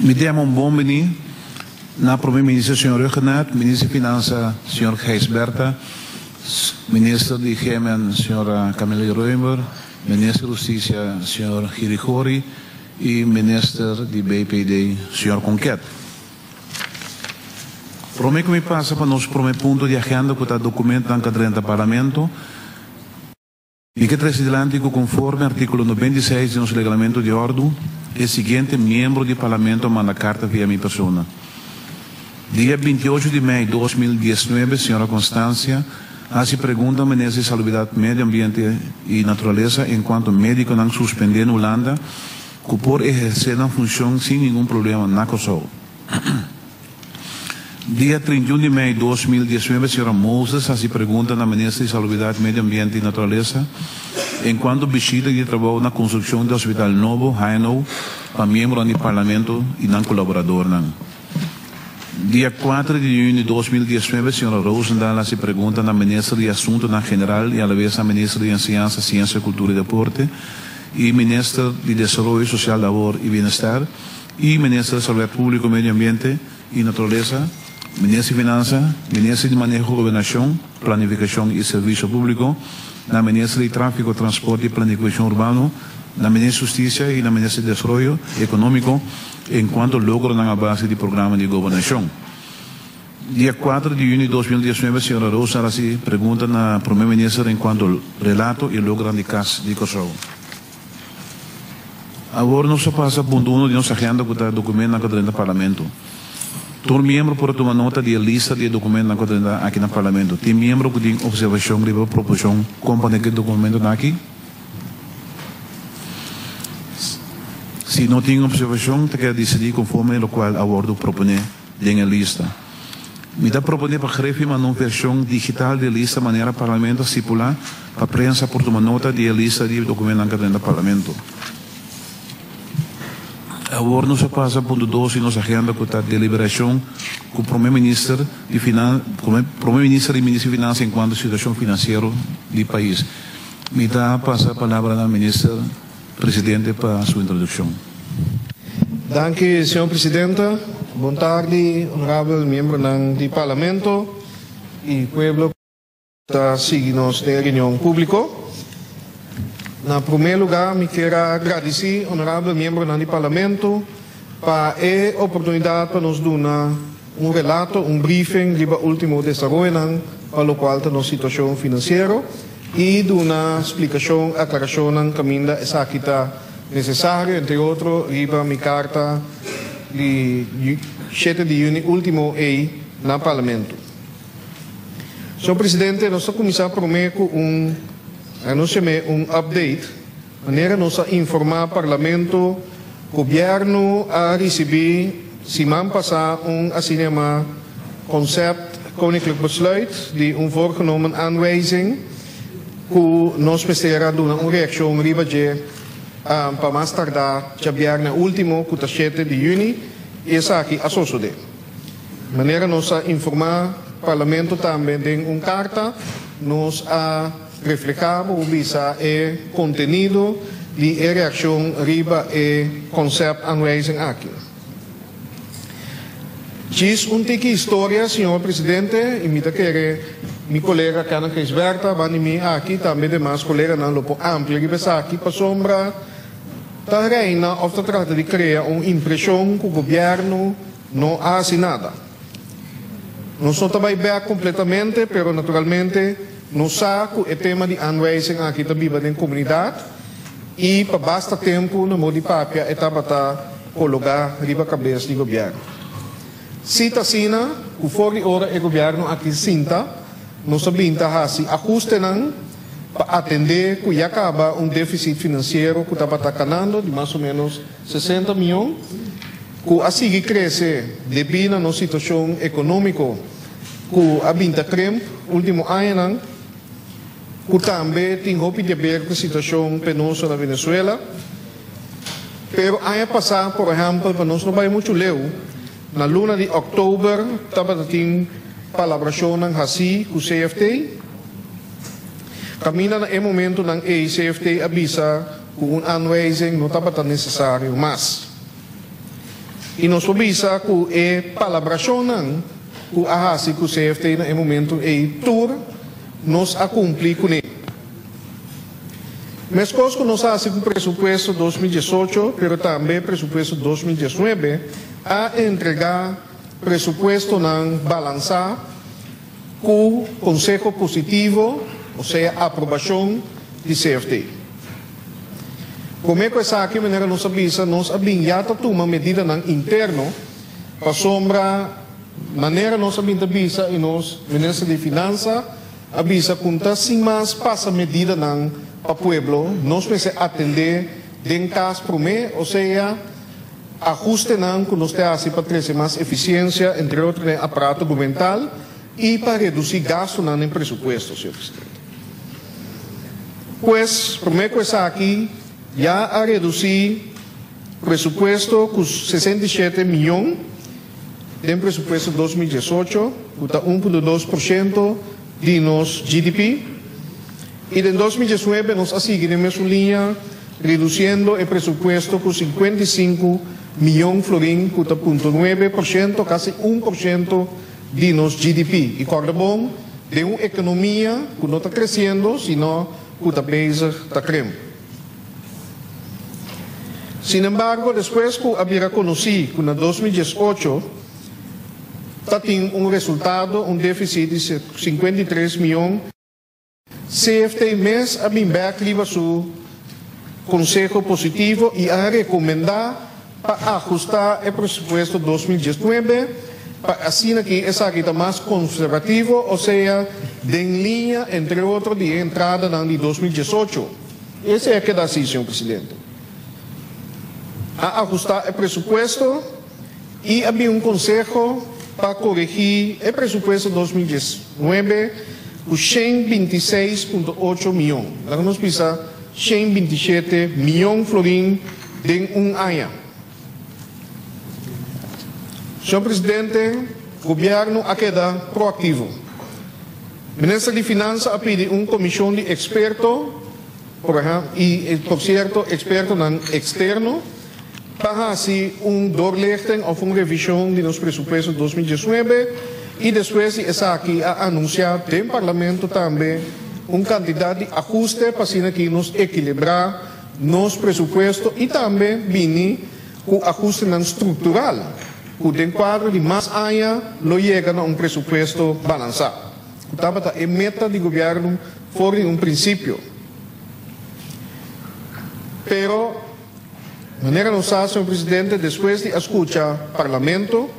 Me chamo Bombini, na primeiro-ministro, senhor Renato, ministro de Finanças, senhor Gijs Berta, ministro de Higiene, senhora Camila Reumer, ministro de Justiça, senhor Girigori, e ministro de BPD, senhor Conquet. Prometo que me passa para nosso primeiro ponto de agenda, que está documento na caderneta do Parlamento. E que traz adelante que, conforme artículo 96 do nosso regulamento de ordem, o seguinte membro do Parlamento manda carta via minha pessoa. Dia 28 de maio de 2019, senhora Constância, hace pergunta ao Ministro de Saúde, Meio Ambiente e Natureza, enquanto médico não suspendeu na Holanda, que por exercer a função sem nenhum problema na Kosovo. Dia 31 de maio de 2019, a senhora Moses se pergunta na Ministra de Saúde, Meio Ambiente e Natureza, enquanto visita de trabalho na construção do Hospital Novo, Haino, para membro do Parlamento e não colaborador. Dia 4 de junho de 2019, a senhora Rosendal se pergunta na Ministra de Assuntos Geral e a la vez a Ministra de Ciência, Ciência, Cultura e Deporte e Ministra de Desenvolvimento Social, Labor e Bem-Estar e Ministra de Saúde Pública, Meio Ambiente e Natureza, Ministro de Finanças, Ministro de Manejo, Governação, Planificação e Serviço Público, na Ministra de Tráfico, Transporte e Planificação Urbano, na Ministra de Justiça e na Ministra de Desenvolvimento Econômico, enquanto logro na base do programa de governação. Dia 4 de junho de 2019, a senhora Rosa se pergunta na Primeira-Ministra enquanto relato e logro de caso de Kosovo. Agora nós passamos a ponto 1 de nossa agenda que está documento na caderneta do Parlamento. Todo membro pode tomar nota de lista de documentos na caderneta aqui no Parlamento. Tem membro que tem observação de proposição compartilhar aquele documento aqui? Se não tem observação, tem que decidir conforme o qual a ordem propõe em lista. Me dá proponer para greve uma versão digital de lista de maneira Parlamento estipular para a prensa por tomar nota de lista de documentos na caderneta do Parlamento. Agora nós passa a ponto 2 em nossa agenda que está a deliberação com o Primeiro-Ministro e Ministro de Finanças enquanto situação financeira do país. Me dá passar a palavra ao Ministro Presidente para a sua introdução. Danke, senhor Presidente. Boa tarde, honorável membro do Parlamento e pueblo que está seguindo a reunião pública. Na primeiro lugar, me quero agradecer, honorável membro do Parlamento, para a oportunidade para nos dar relato, briefing sobre o último desenvolvimento, para o qual está a situação financeira, e dar uma explicação, aclaração no caminho essa que está necessário, entre outros, sobre a minha carta de 7 de junho, último aí, no Parlamento. Senhor Presidente, nós vamos começar com nós chamamos update, maneira nós informar o Parlamento, o governo a receber, semana passada, assim concept, koninklijk besluit, de voorgenomen aanwijzing, que nós precisamos dar uma reação para mais tardar, já na último, que está 7 de junho, e essa aqui a sosode. Maneira nós informar o Parlamento também de uma carta, nós a reflejar o visa e contenido de reação riba e concept aanwijzing aqui. Diz tique história, senhor Presidente, e me meu colega Cana Gijs-Berta, van mim aqui também demais colegas não lopo amplo que pensa aqui para sombra tá reina of se trata de criar uma impressão que o governo não faz nada. Não só também bem completamente, pero naturalmente no saco é tema de aanwijzing aqui da viva da comunidade e para basta tempo no modo de papia é tabata colocar riba cabeça do governo. Cita sina, o fora de hora é governo aqui sinta, não sabinta hasi ajuste não para atender que já acaba déficit financeiro que estava tacanando de mais ou menos 60 milhões, que assim cresce devido à situação econômica que a binta creme último ano que também tem roupa de ver com a situação penosa na Venezuela. Pero ano passado, por exemplo, para nós não vai muito leu. Na luna de outubro, estava tendo palabração ng hasi com o CFT. Camina na momento ng CFT avisa kung aanwijzing não estava tão necessário, mas e nos avisa que é palabracionan que a hasi que o CFT no momento é tur nos a cumprir com ele. Mas coisa que nos hace com o presupuesto 2018, pero também presupuesto 2019, a entregar presupuesto não balançar com consejo positivo, ou seja, aprovação de CFT. Como é que essa aqui maneira nos avisa, nós abinhata uma medida não interno para sombra maneira nós avisa e nós ministro de finança avisa conta sem mais passa medida não para o pueblo, nós precisamos atender de caso para mim, ou seja, ajuste não que nós temos para trazer mais eficiência, entre outros, no aparato governamental e para reduzir gasto em presupuesto, senhor presidente. Pois, por meio essa aqui, já a reduzir presupuesto com 67 milhões de presupuesto 2018, que está 1,2% de nosso GDP. E em 2019 nós seguimos na mesma linha, reduzindo o presupuesto com 55 milhões de florins, que está 0,9%, quase 1% de nosso GDP. E corda bom, de uma economia que não está crescendo, senão que está está crendo. Sin embargo, depois que havia conhecido que em 2018 tem resultado, déficit de 53 milhões, CFT mês a Bimberg liva seu consejo positivo e a recomendar para ajustar o presupuesto 2019 para assim que essa aqui está mais conservativo, ou seja, em linha, entre outros, de entrada de 2018. Esse é que dá assim, senhor presidente. A ajustar o presupuesto e havia consejo para corrigir o presupuesto 2019 com 126,8 milhões. Nós nos pisa 127 milhões de florins em ano. Senhor presidente, o governo a queda proativo. O ministro de Finanças a pedir comissão de expertos, por certo, expertos externos, para assim doorlichting of revisão de nos presupuestos 2019 e depois essa aqui a anunciar no parlamento também quantidade de ajuste para assim que nos equilibrar nos presupuestos e também vini com ajuste estrutural, que o quadro de mais anos lo chega a presupuesto balançado. Portanto, a meta do governo foi princípio. Pero maneira não sabe, senhor presidente, depois de escutar o parlamento,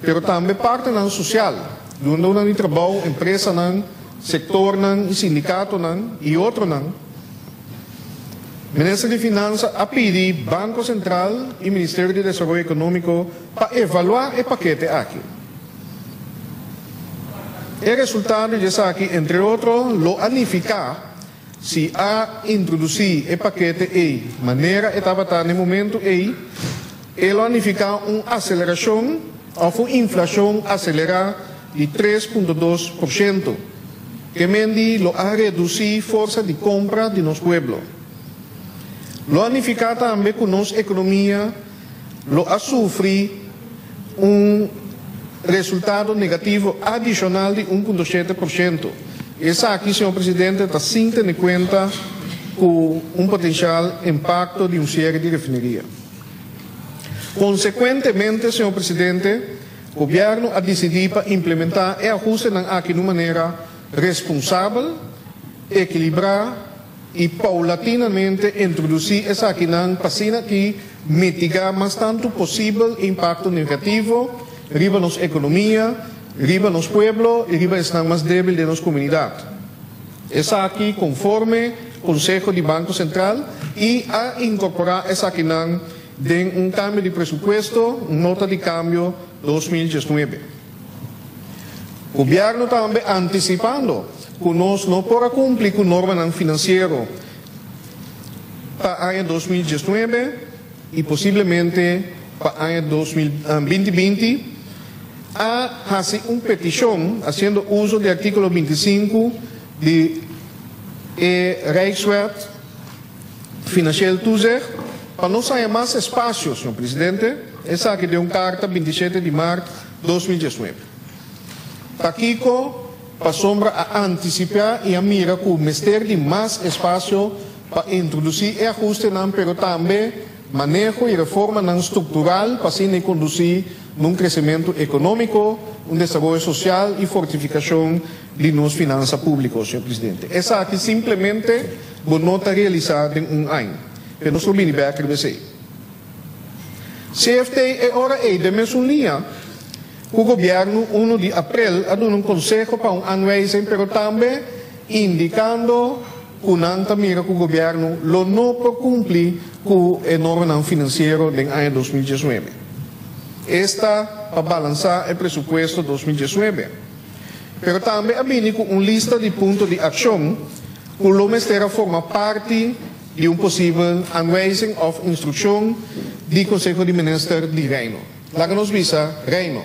pero também parte não social, onde não trabalho, empresa não, sector não, sindicato não e outro não. Ministro de Finanças a pedir Banco Central e Ministério de Desenvolvimento Econômico para evaluar o paquete aqui. O resultado disso aqui, entre outros, lo unificar se a introduzir o paquete e maneira estava no momento e ele unificar uma aceleração ou uma inflação acelerada de 3,2%, que mendi lo a reduzir força de compra de nosso pueblo. Lo unificar também com nossa economia, lo a sofrer resultado negativo adicional de 1,7%. Essa aqui, senhor presidente, está sem ter em conta com potencial impacto de série de refineria. Consequentemente, senhor presidente, o governo a decidir para implementar e ajuste aqui de maneira responsável, equilibrar e paulatinamente introduzir essa aqui para que mitigar mais tanto possível impacto negativo riba nossa economia, riba nosso pueblo e riba estão mais débil de nossa comunidade. Essa aqui conforme Consejo de Banco Central e a incorporar essa aqui em cambio de presupuesto, nota de câmbio 2019. O governo também antecipando que nós não podemos cumprir com norma financeira para o ano 2019 e possivelmente para o ano 2020, a fazer uma petição, fazendo uso do artículo 25 de Rijkswet Financieel Toezicht, para não sair mais espaço, senhor presidente, essa aqui deu carta 27 de março de 2019. Taquico, para sombra a antecipar e a mira com o Ministério de mais espaço para introduzir e ajuste, pero também manejo e reforma estrutural para assim conduzir num crescimento econômico, desenvolvimento social e fortificação de nossas finanças públicas, senhor presidente. Essa aqui simplesmente não está realizada em ano. Eu não sou bem back de você. CFT é hora de mesma linha. O governo, 1 de abril, ha dado conselho para anwijzing, pero também indicando que mira que o governo não pode cumprir com o norma financeiro do ano 2019. Esta para balançar o presupuesto 2019. Pero também há uma lista de pontos de ação que o Ministério forma parte de possível aanwijzing of instrução do Conselho de Ministros de Reino. Laat-nos visa Reino.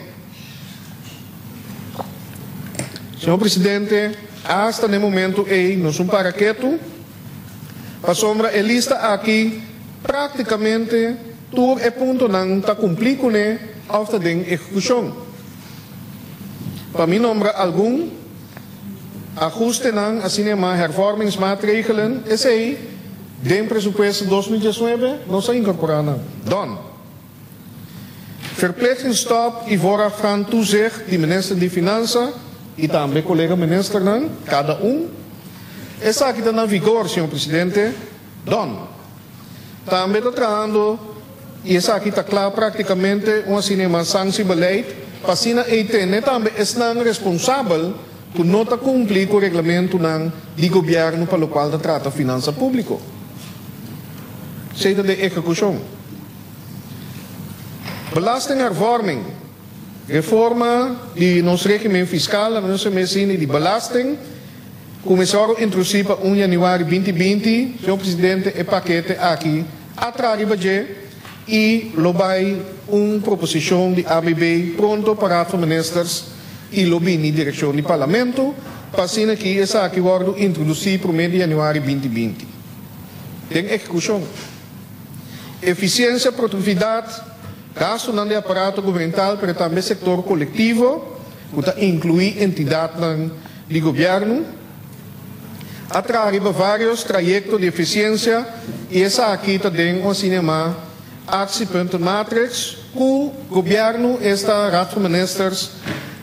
Senhor Presidente, hasta no momento nós para quieto, para sombra a lista aqui praticamente todo é ponto não está cumprido com a execução. Para mim nombra algum ajuste não assim hervormingsmaatregelen is den presupuesto 2019 não está incorporado. Dan. Verplichtingsstop e voorafgaand toezicht die minister de Financiën e também collega minister não, cada essa aqui está na vigor, senhor presidente, dan. Também está tratando e essa aqui está claro praticamente uma sanção beleid, para sina também é responsável por não cumprir com o regulamento do governo para o qual trata finança pública. Seja de execução. Belastinghervorming. Reforma de nosso regime fiscal, na nossa medicina de belasting, começou a introduzir para 1 de janeiro de 2020, senhor presidente, o paquete aqui, atrás e lobai proposição de ABB pronto para os ministros e lobby direção do parlamento, para assim que essa aqui vai introduzir para o mês de janeiro de 2020. Tem execução. Eficiência, produtividade, gasto no aparato governamental, mas também setor coletivo, que inclui entidades do governo, atrair vários trajectos de eficiência, e essa aqui também é um cinema, actiepunten matrix, que o governo, esta Raad van Ministers,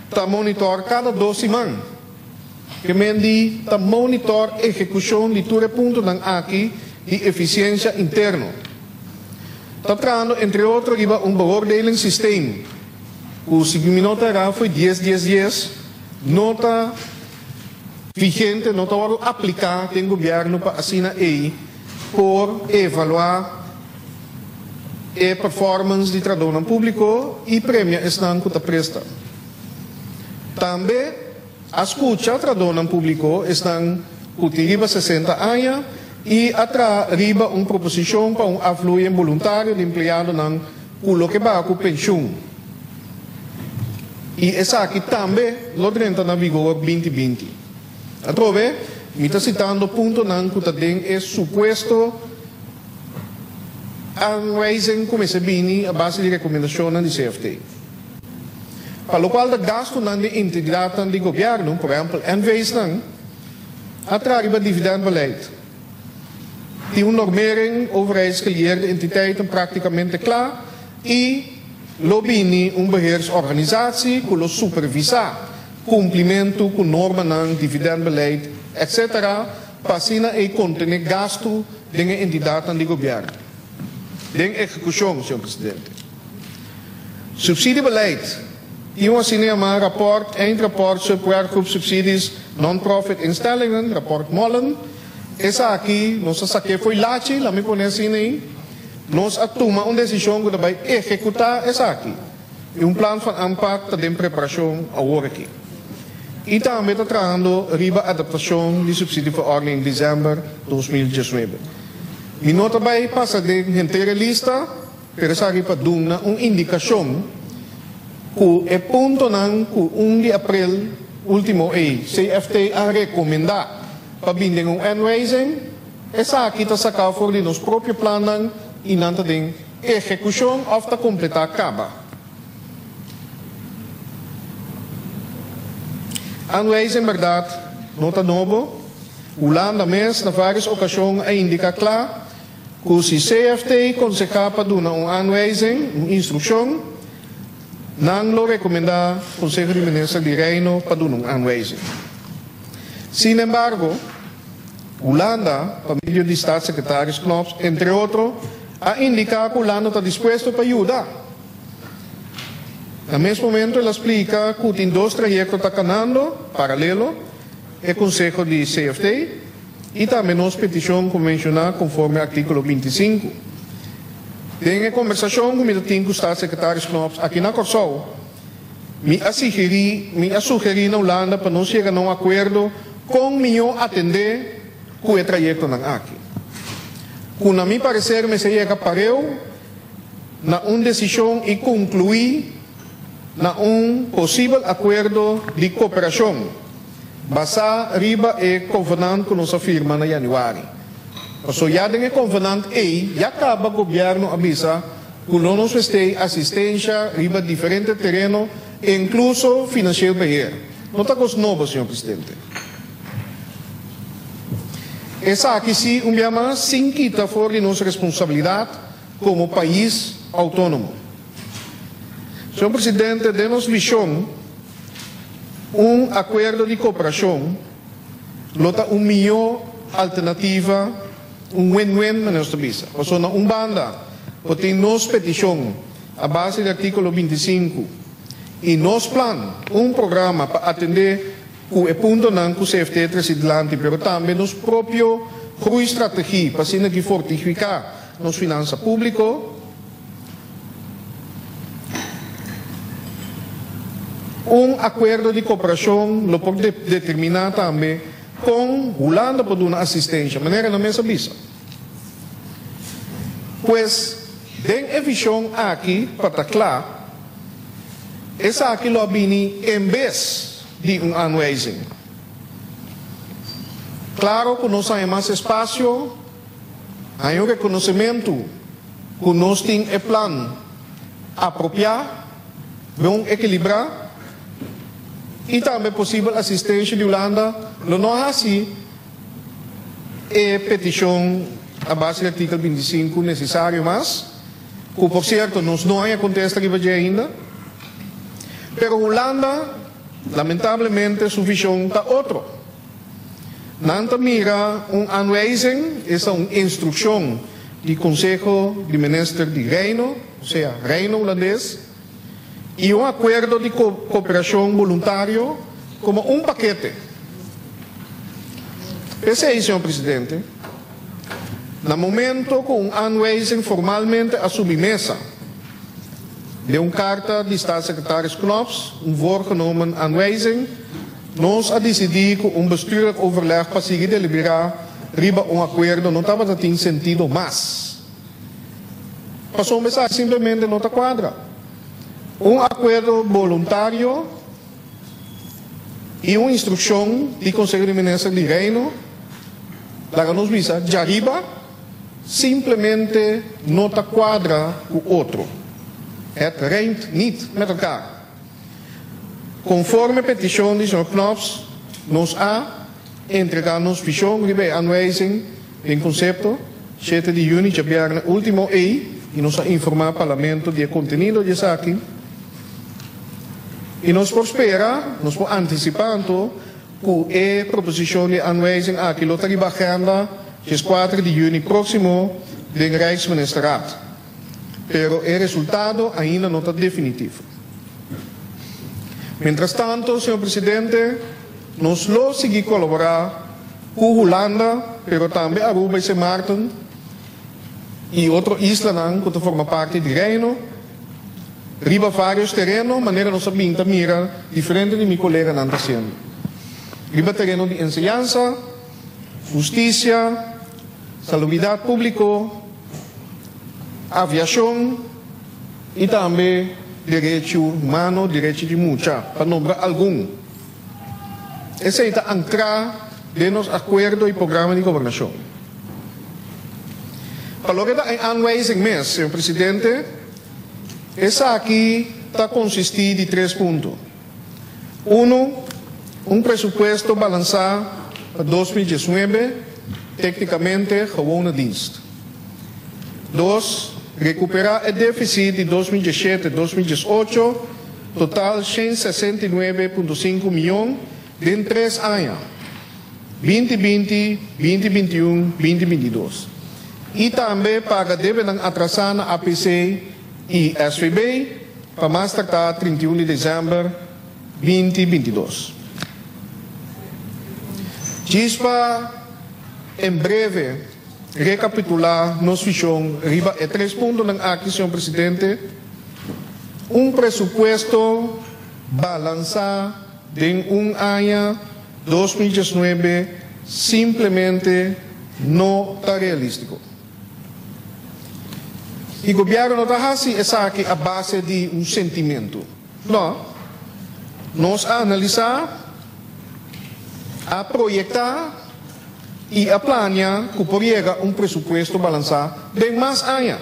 está monitor cada 12 semanas. Que mendi está monitor a execução de todo ponto aqui de eficiência interna. Está tratando, entre outros, beoordelingssysteem. O seguimento foi 10, nota vigente, nota aplicada em governo para assinar por evaluar a performance de trabalho público e premia estão que presta. Também a escuta trabalho público estão que 60 anos e atrás uma proposição para afluir voluntário de empregado não o que vai com pensão. E essa aqui também lo entra na vigor 2020. Atrove, me está citando ponto não que tem é suposto aanwijzing come se bini a base di recomendazione di CFT. Para o qual o gasto de integridade do governo, por exemplo, NV's não, atrás do dividendbeleid. Die normering overheidsgeleerde entiteiten praticamente klaar e lobini beheersorganisatie que supervisar cumprimento com norma ng dividendbeleid, etc. Pasina e contene gasto dengan entidade do governo. Den execução, senhor presidente. Subsidiebeleid. Iwan sinema rapport, eindrapport, subwerkgroep subsidies, non-profit instellingen, rapport Mollen. Essa aqui, nossa saque foi lache, lá me conhece nem. Nós atuma uma decisão que vai executar essa aqui. E plan van aanpak está em preparação agora aqui. E também está trabalhando riba adaptação de subsidieverordening em dezembro de 2019. E nota bij passa de inteira lista, pero sa para dar uma indicação que é ponto não que 1 de abril último CFT a recomendar para binding aanwijzing, essa aqui está sacada for de nos próprio plano e não tem ejecución hasta completar acaba. Aanwijzing verdad, nota novo, Holanda mes na várias ocasiões indica claro que se CFT consegue para dar uma aanwijzing, uma instrução, não lo recomenda o Conselho de Ministros de Reino para dar uma aanwijzing. Sin embargo, Holanda, por meio de Staatssecretaris Knops, entre outros, a indicar que Holanda está disposto para ajudar. No mesmo momento, ele explica que tem dois trajectos que estão caminhando, paralelo, o Conselho de CFT e também nossa petição convencional conforme o artículo 25. Tem a conversação com o Staatssecretaris Knops aqui na Corsol. Me sugeri na Holanda para não chegar a um acordo com melhor atender com o trajeto aqui. Com a mim parecer, me chega para eu na uma decisão e concluir na possível acordo de cooperação basado riba e convenant que nos afirma na januário. So já tem convenant e já acaba o governo avisa que não nos vai assistência riba diferente terreno e incluso financeiro beheer. Não está coisa nova, senhor presidente. Essa aqui sim uma sem quita fora de nossa responsabilidade como país autônomo. Senhor presidente, dê-nos visão acordo de cooperação, lota melhor alternativa, win-win na nossa visa. Porque na banda, tem nossa petição, a base do artículo 25, e nosso plano, programa para atender o ponto não que o CFT presidente, mas também nosso próprio growth estratégia para assim fortificar nossa finança pública. Acordo de cooperação lo pode determinar também com Holanda para dar uma assistência, maneira na mesma visa. Pois, tem a visão aqui, para estar claro, essa aqui lo abini em vez de aanwijzing. Claro que nós temos mais espaço, há reconhecimento que nós temos o plano apropriado, bom equilibrar, e também possível assistência de Holanda, não é assim, e petição a base do artigo 25 necessário, mas, que por certo, nós não há contesta que vai ainda, pero Holanda, lamentavelmente, sua visão está outra. Não mira aanwijzing, essa é uma instrução do Conselho de Ministros de Reino, ou seja, Reino holandês, e acordo de cooperação voluntário como paquete. Esse é, senhor presidente, no momento que aanwijzing formalmente assume mesa de carta de Staatssecretaris Knops, voorgenomen aanwijzing, nós a decidir que bestuurlijk overleg para seguir deliberar riba acordo não estava tendo sentido mais. Passou uma mensagem simplesmente não está quadra. Acordo voluntário e uma instrução do Conselho de Ministros de Reino, lá nos visa, de arriba, simplesmente não está quadra o outro. Het rijmt niet met elkaar. Conforme a petição de Sr. Knops, nos a entregar nos visão de aanwijzing em conceito, 7 de junho, já viernes último e nos a informar o Parlamento de contenido de aqui. E nos prospera, nos anticipando que a proposição de aanwijzing aqui lo está agenda, 4 de junho próximo, do Rijksministeraat. Pero o resultado ainda não está definitivo. Mientras tanto, senhor presidente, nós lo seguimos colaborar com Holanda, pero também Aruba e Sint Maarten e outras islas que formam parte do Reino. Riba vários terrenos, maneira nós sabemos mira diferente de meu colega não está sendo. Riba terreno de enseñanza, justiça, salubridade pública, aviação e também direito humano, direito de mucha, para nombrar algum. Esse é a entrar de nos acordo e programa de governação. Kalogeda en aanwijzing mes, senhor presidente, essa aqui está consistir de 3 pontos. 1, presupuesto balançado para 2019, tecnicamente gewone dienst. 2, recuperar o déficit de 2017-2018, total 169,5 milhões em 3 anos, 2020, 2021, 2022. E também paga dívida atrasada na APC e SVB para mais tratar 31 de dezembro 2022. Gispa, em breve, recapitular nossa visão, riba é 3 pontos aqui, senhor presidente. Presupuesto balançado em ano 2019 simplesmente não está realístico. E o governo não está assim, essa aqui a base de sentimento. Não. Nós analisar, a projetar e a planear que poderia presupuesto balançado de mais anos,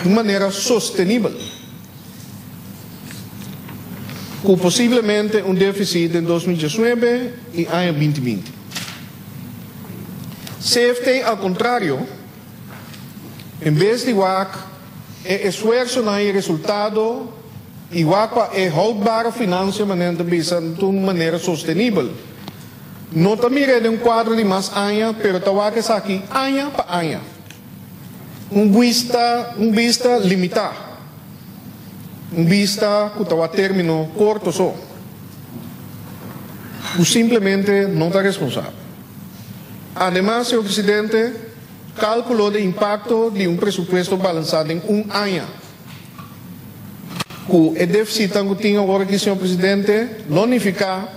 de maneira sustentável. Com possivelmente déficit em 2019 e ano 2020. CFT, ao contrário, em vez de WAC, esforço na resultado e WAC é houdbare financiamento de maneira sustentável. Não está mirando quadro de mais anos, pero está WAC é aqui, ano para ano. Vista limitada. Vista que está a término curto só. Simplesmente não está responsável. Además, senhor presidente, cálculo de impacto de presupuesto balançado em ano. O déficit que tinha agora aqui, senhor presidente, lonificar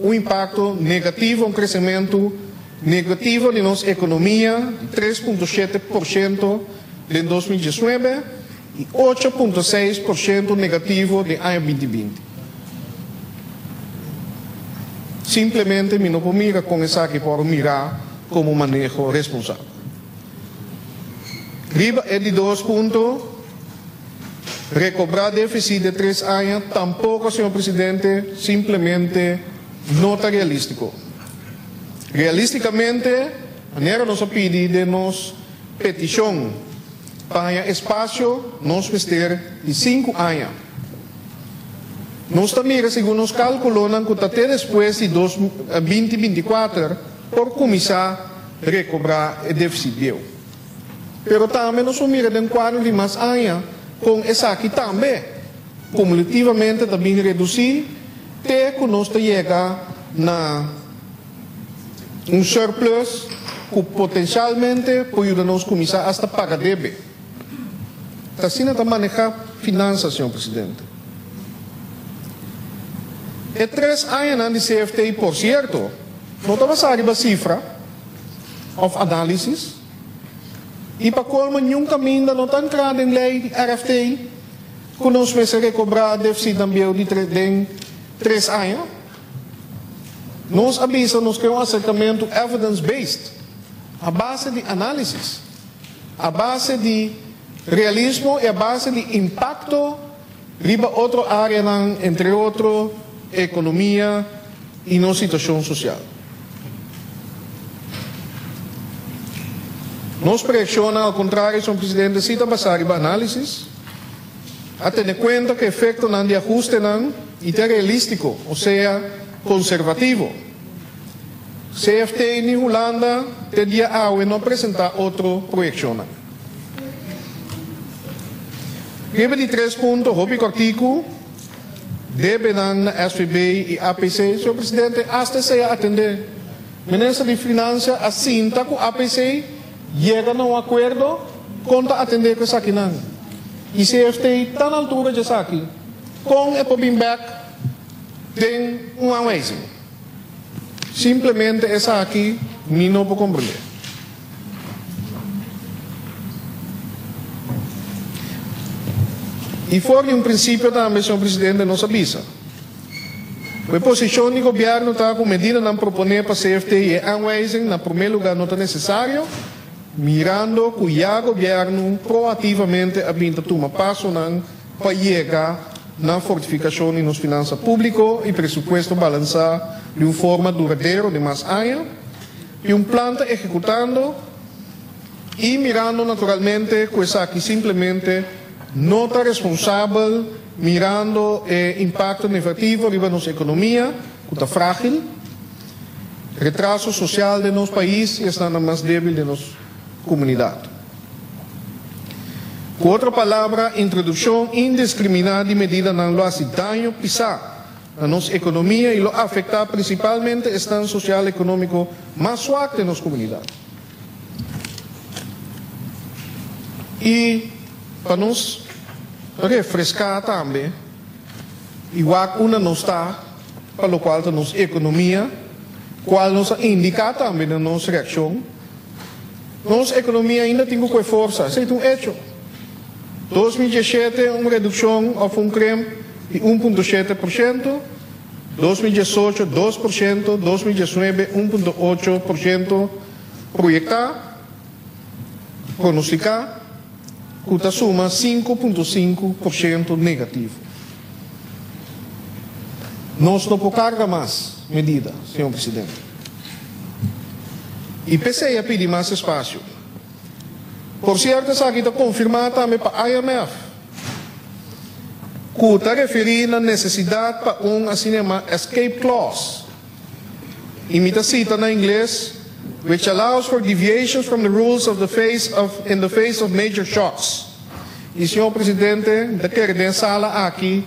impacto negativo, crescimento negativo de nossa economia, 3,7% em 2019 e 8,6% negativo de ano 2020. Simplesmente, me não mira com essa aqui por mirar como manejo responsável. Riba é de 2 pontos. Recobrar déficit de 3 anos, tampouco, senhor presidente, simplesmente não está realístico. Realisticamente, a maneira nos pede de nos petição para espaço, nos vestir de 5 anos. Nós também, segundo os cálculos, que até depois de 2024, por começar a recobrar o déficit deu. Pero também nós miramos em quadro de mais anos, com essa aqui também, cumulativamente também reduzir, até que nós chegamos na surplus que potencialmente pode nos começar a pagar débito. Assim está manejar finanças, senhor presidente. E 3 anos de CFT, por certo, não estava saindo a cifra of análise. E para colmo, nenhum caminho não está entrando em lei de RFT, que nós vamos recobrar déficit também de 3 anos. Nós avisamos que é acertamento evidence-based, a base de análise, a base de realismo e a base de impacto riba outra área, entre outros, economia e nossa situação social. Nos pressiona, ao contrário, senhor presidente, se está passando a análise, a ter em conta que o efeito de ajuste e é realístico, ou seja, conservativo. CFT em Holanda, tem dia AUE não apresentar outro projeção. Riba de 3 pontos, hobby artigo, deve na SVB e APC, senhor presidente, hasta se atender. Ministro de Finanças assinta com a APC, chega a acordo, conta atender com essa aqui. E CFT está na altura de essa aqui, com o Pobimback, tem amazing. Simplesmente essa aqui, não pode compreender. E fora de princípio também, senhor presidente, nos avisa. A posição do governo está com medida não proponer para CFT e anwijzing, na primeiro lugar, não está necessário. mirando cuya gobierno proativamente a pinta toma passo para llegar na fortificação e nos finanças públicas e presupuesto balançar de uma forma duradoura de mais anos e plano executando e mirando naturalmente coisa que simplesmente não está responsável mirando o impacto negativo sobre nossa economia que está frágil, retraso social de nosso país e está mais débil de nossa comunidade. Com outra palavra, introdução indiscriminada de medida não lo hace daño pisar a nossa economia e lo afetar principalmente o estado social e econômico mais suave de nossa comunidade. E para nos refrescar também, igual uma não está, para o qual a nossa economia, qual nos indica também na nossa reação, nossa economia ainda tem com força, isso é um hecho. 2017 uma redução ou um creme de 1,7%, 2018 2%, 2019 1,8% projetar, pronosticar, que suma 5,5% negativo. Nós não podemos carregar mais medidas, senhor presidente. E PCE pede mais espaço. Por certo, essa aqui está confirmada também para a IMF, que está referindo à necessidade para assim escape clause. Imita cita na inglês, which allows for deviations from the rules of in the face of major shocks. E, senhor presidente, da sala aqui,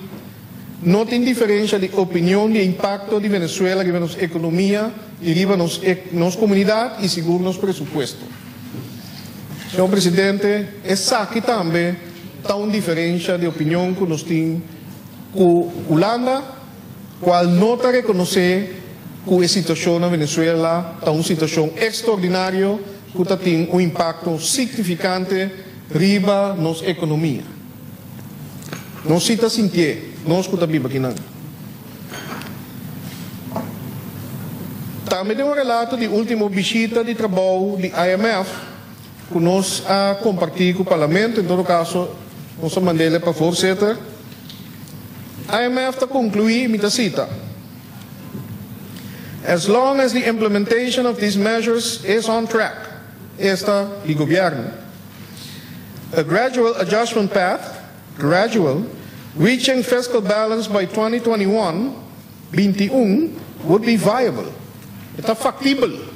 não tem diferença de opinião de impacto de Venezuela sobre nossa economia e sobre nossa comunidade e seguro nosso presupuesto. Senhor presidente, essa aqui também está uma diferença de opinião que nós temos com a Holanda, qual não está reconhecer que a situação na Venezuela está uma situação extraordinária que tem um impacto significante riba nossa economia. Nós cita sentir, nós que estamos aqui não. Também tem um relato de última visita de trabalho de IMF que nós compartilhamos com o Parlamento, em todo caso, nós mandamos para a voorzitter. A IMF está concluindo, me cita. As long as the implementation of these measures is on track, esta o governo, a gradual adjustment path, reaching fiscal balance by 2021, would be viable. It's factible.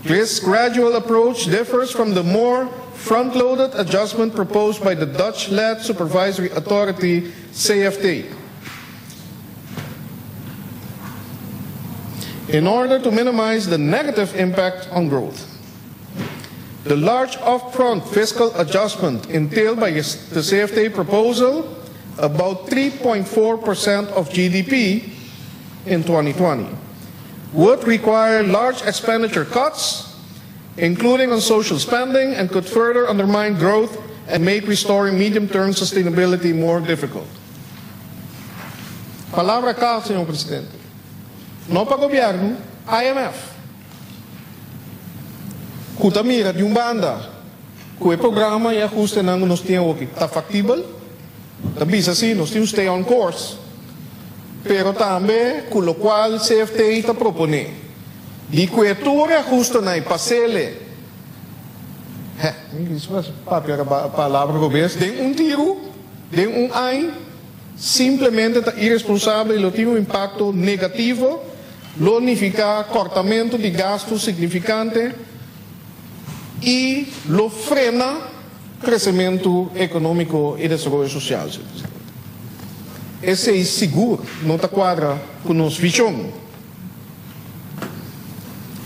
This gradual approach differs from the more front-loaded adjustment proposed by the Dutch-led supervisory authority, CFT. In order to minimize the negative impact on growth, the large upfront fiscal adjustment entailed by the CFT proposal, about 3.4% of GDP in 2020, would require large expenditure cuts, including on social spending, and could further undermine growth and make restoring medium-term sustainability more difficult. Palavra cá, senhor presidente. Não para o governo, IMF. Que mira de banda, que o programa e ajuste não nos tem aqui. Está factível? Também assim, nós temos stay on course. Pero também, com o qual o CFT está propondo. De cobertura justo na pasele. Isso é a palavra governo. Tem tiro, tem ai, simplesmente está irresponsável e tem impacto negativo, significa cortamento de gastos significante e lo frena crescimento econômico e desenvolvimento social. Esse é seguro, não está quadra com nossa visão.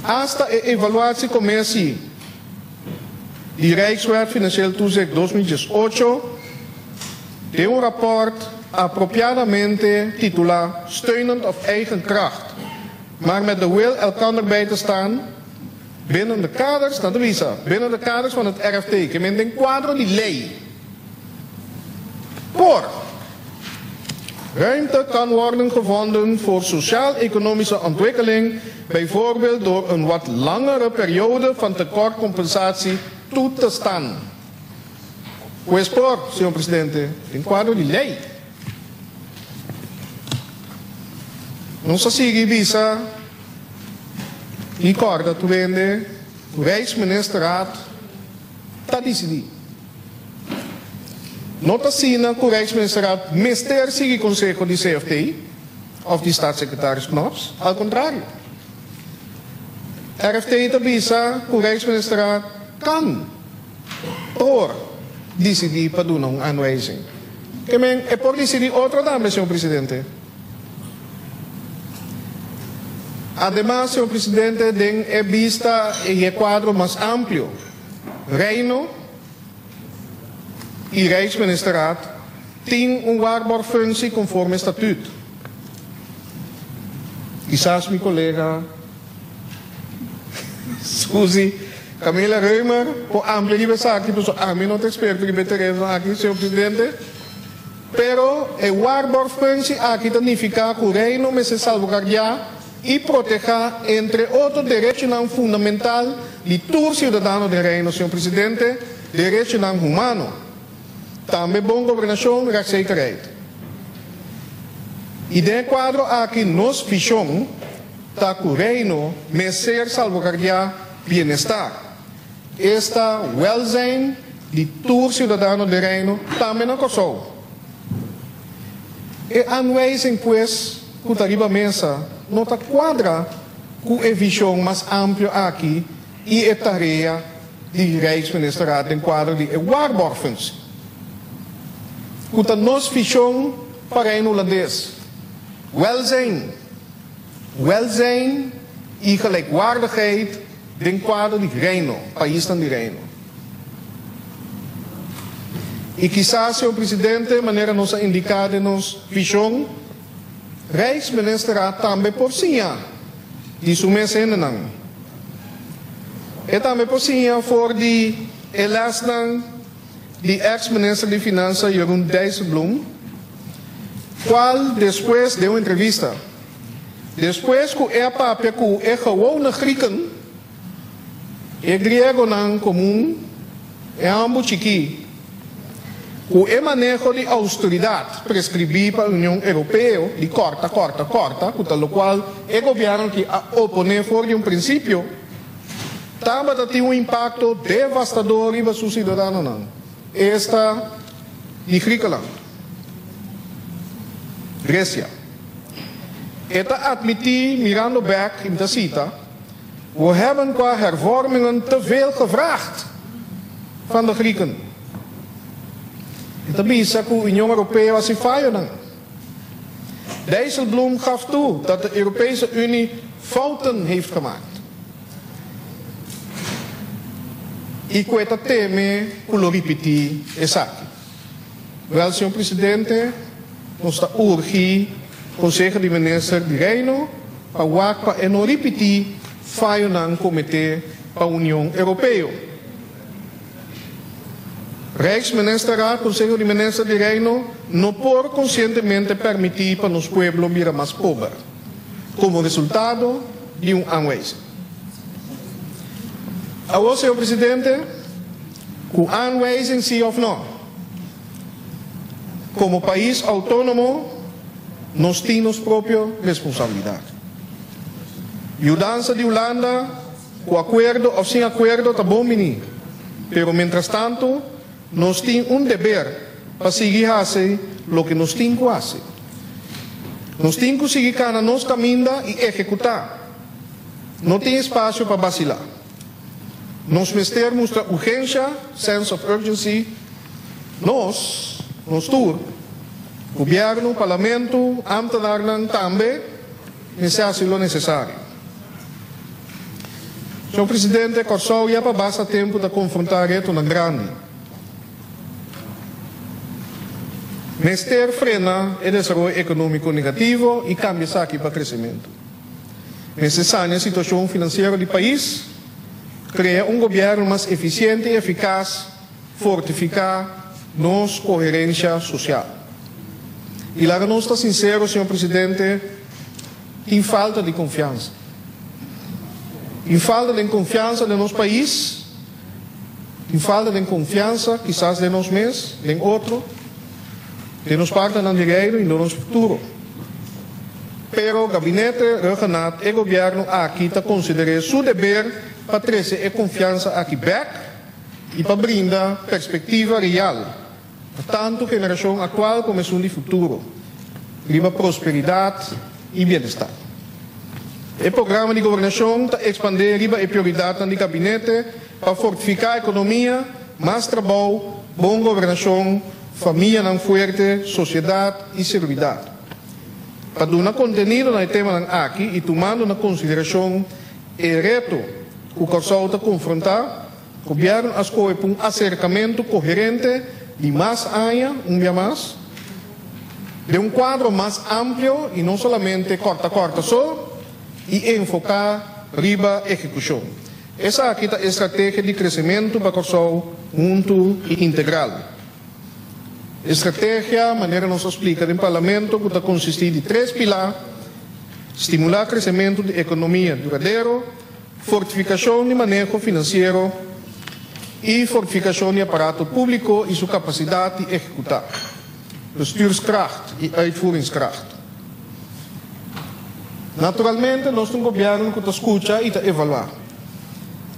Hasta a evaluatie commissie die Rijkswet Financieel Toezicht 2018 tem rapport apropriadamente titular steunend op eigen kracht, maar met de wil elkander bij te staan binnen de kaders, dat is binnen de kaders van het RFT, que men den quadro de lei. Por Ruimte kan worden gevonden voor sociaal-economische ontwikkeling, bijvoorbeeld door een wat langere periode van tekortcompensatie toe te staan. Pues por, señor presidente, en quadro de lei. Não se sigue visa e corda tu vende, o Rijksministeraat está decidido. Nota sina que o Rijksministeraat mister sigue consejo de CFTI of de staatssecretaris Knops, al contrario. RFT te visa que o Rijksministeraat kan por decidir para doen een aanwijzing. Que men é por decidir outra dame, senhor presidente. Además, señor presidente, den é vista em quadro mais amplo. Reino e Rijksministeraat têm waarborgfunctie conforme estatuto. Quizás mi colega Suzy Camila Reumer, por amplia diversidade, porque a mim não te experto que me aqui, senhor presidente. Pero a waarborgfunctie aqui significa que o reino me se salvaguardar e proteger, entre outros direitos fundamentais de todo cidadão do reino, senhor presidente, direitos humanos. Também boa governação e receitarheid. E de quadro aqui nos fichamos, está que o reino me ser salvaguardar bem-estar. Esta welzijn de todo cidadão do reino também não coçou. E aanwijzing, pues, que a mesa não está quadra com a visão mais ampla aqui e a tarefa de Rijksministeraat em quadro de waarborgfunctie. Que nos visão para o holandês. Welzijn e gelijkwaardigheid in quadro de reino, país dan de reino. E quizás, senhor presidente, maneira nossa indicada nos visão, Rijksministeraat também por sinha de sumese não. E também por sinha for de elastan de ex-minister de Finanças Jeroen Dijsselbloem, qual depois de uma entrevista, depois que é papel que é gewone Grieken, é grego não comum, é ambos chiqui, que é manejo de austeridade prescribido para a União Europeia, de corta, pelo qual o governo que opõe fora de um princípio, também tem um impacto devastador para os cidadãos não. Esta de Griekenland, Grécia. Eta admitir, mirando back in de cita, we hebben qua hervormingen te veel gevraagd van de Grieken. Eta bisa que de União Europeia was in fallen. Dijsselbloem gaf toe dat de Europese Unie fouten heeft gemaakt. E questa teme que lo ripeti esaki. Wel, senhor presidente, nós está urgi Conselho de Ministros de Reino para o ACPA e não repetir falho no Comitê para a União Europeia. Rijksministeraat, Conselho de Ministros de Reino, não pode conscientemente permitir para os pueblos virar mais pobres, como resultado de aanwijzing. Agora, senhor presidente, com aanwijzing sim ou não, como país autônomo, nós temos própria responsabilidade. Mudança de Holanda, com acordo ou sem acordo, está bom, menino. Pero, mientras tanto, nós temos dever para seguir fazendo o que nós temos que fazer. Nós temos que seguir cada nosso caminho e executar. Não tem espaço para vacilar. Nós temos a urgência, sense of urgency, nós todos, governo, parlamento, ambtenaren também, se lo necessário. Senhor presidente, Corsou já passa tempo de confrontar isso na grande. Mister frena o desenvolvimento econômico negativo e cambia isso aqui para crescimento. Necessária a situação financeira do país, criar governo mais eficiente e eficaz, fortificar nossa coerência social. Y la no está sincero, señor presidente, en falta de confianza. En falta de confianza de nuestro país, en falta de confianza quizás de nos mes, de otro, de nos parte del dinero y de nuestro futuro. Pero el gabinete regional y el gobierno aquí considera su deber para traer confianza aquí back y para brindar perspectiva real, tanto a generación actual como a de futuro, riba prosperidad y bienestar. El programa de gobernación está expandir riba y prioridad del gabinete para fortificar la economía, más trabajo, buena gobernación, familia tan fuerte, sociedad y seguridad. Para dar contenido al tema aquí y tomando en consideración el reto que el Corsao está confrontar, el gobierno ha escogido un acercamiento coherente y más allá, un día más, de un cuadro más amplio y no solamente corta solo, y enfocar riba ejecución. Esa aquí es la estrategia de crecimiento para Corsao junto y integral. Estrategia, manera nos explica en el Parlamento, que consiste en 3 pilares: estimular el crecimiento de economía duradero, fortificación de manejo financiero y fortificación de aparato público y su capacidad de ejecutar. Bestuurskracht y uitvoeringskracht. Naturalmente, nuestro gobierno que escucha y evalúa.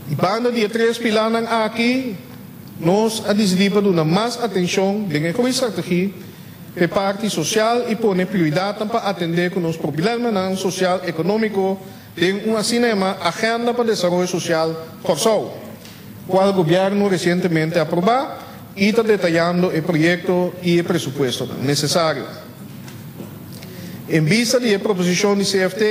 Y banda de 3 pilares aquí, nos ha decidido dar más atención en la estrategia de parte social y poner prioridad para atender con los problemas social y económico de una cinema agenda para el desarrollo social Corsao, cual el gobierno recientemente aprobó y está detallando el proyecto y el presupuesto necesario. En vista de la proposición de CFT,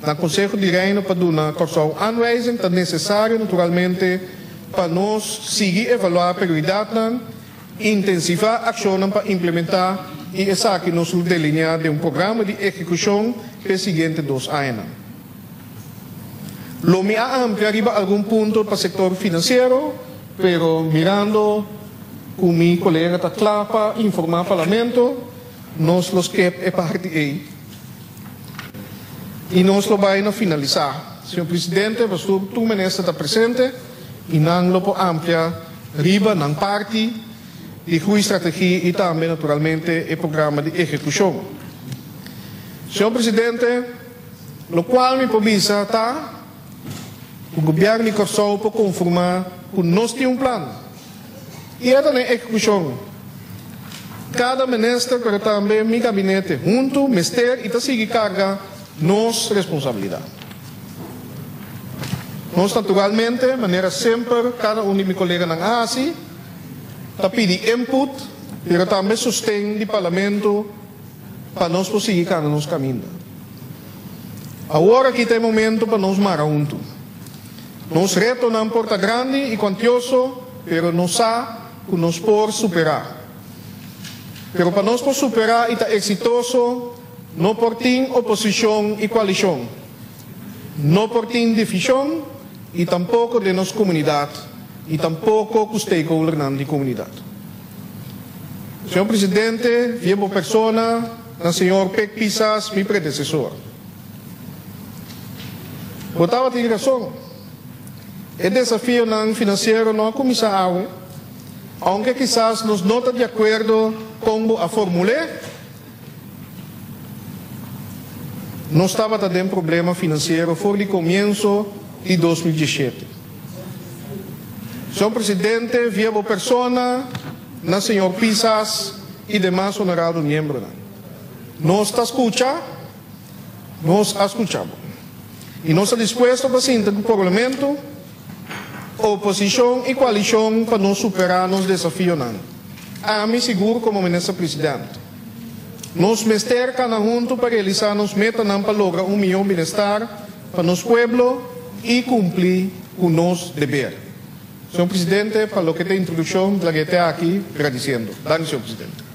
el Consejo de Reino para dar Corsao aanwijzing, es necesario naturalmente para nos seguir evaluar prioridad, intensivar acciones para implementar y esa que nos delinear de un programa de ejecución para los siguientes 2 años. Lo me ha ampliado arriba algún punto para el sector financiero, pero mirando con mi colega Tatlapa, informar al Parlamento, nos los que es parte ahí. Y nos lo va a finalizar. Señor Presidente, tu ministro está presente y nan lo amplia riba nan parte de goede estrategia y también naturalmente el programa de ejecución. Señor Presidente, lo cual me provisa está el gobierno de Corsao para conformar con nos tiene un plan y esta es ejecución. Cada ministro, pero también mi gabinete, junto, mister y te sigue carga nos responsabilidad. Nos naturalmente, de manera siempre, cada uno de mis colegas en ASI, te pide input, pero también sostén del Parlamento para nos seguir cada nos camino. Ahora aquí tem momento para nos mara junto. Nos reto não importa grande e quantioso, pero nos há que nos por superar. Pero para nos por superar e estar exitoso, não por ter oposição e coalição, não por ter divisão e tampouco de nossa comunidade e tampouco com os stakeholders da comunidade. Senhor Presidente, vivo persona, o senhor Pec Pisas, meu predecessor. Botava ter razão. O desafio financeiro não começa a aunque quizás nos não está de acordo com a fórmula, não estava tendo problema financeiro por o começo de 2017. Senhor Presidente, vivo persona, na senhor Pisas e demais honorados membros. Nós está escuchando, nós escuchamos. E nós estamos dispostos para sentar no Parlamento, oposição e coalição para nos superar nos desafios. A mim seguro como ministro presidente. Nos mester cada junto para realizar nos metas para lograr milhão de bem-estar para nosso pueblo e cumprir com nosso dever. Senhor Presidente, para lo que tem introdução, la que está aqui agradecendo. Gracias, senhor Presidente.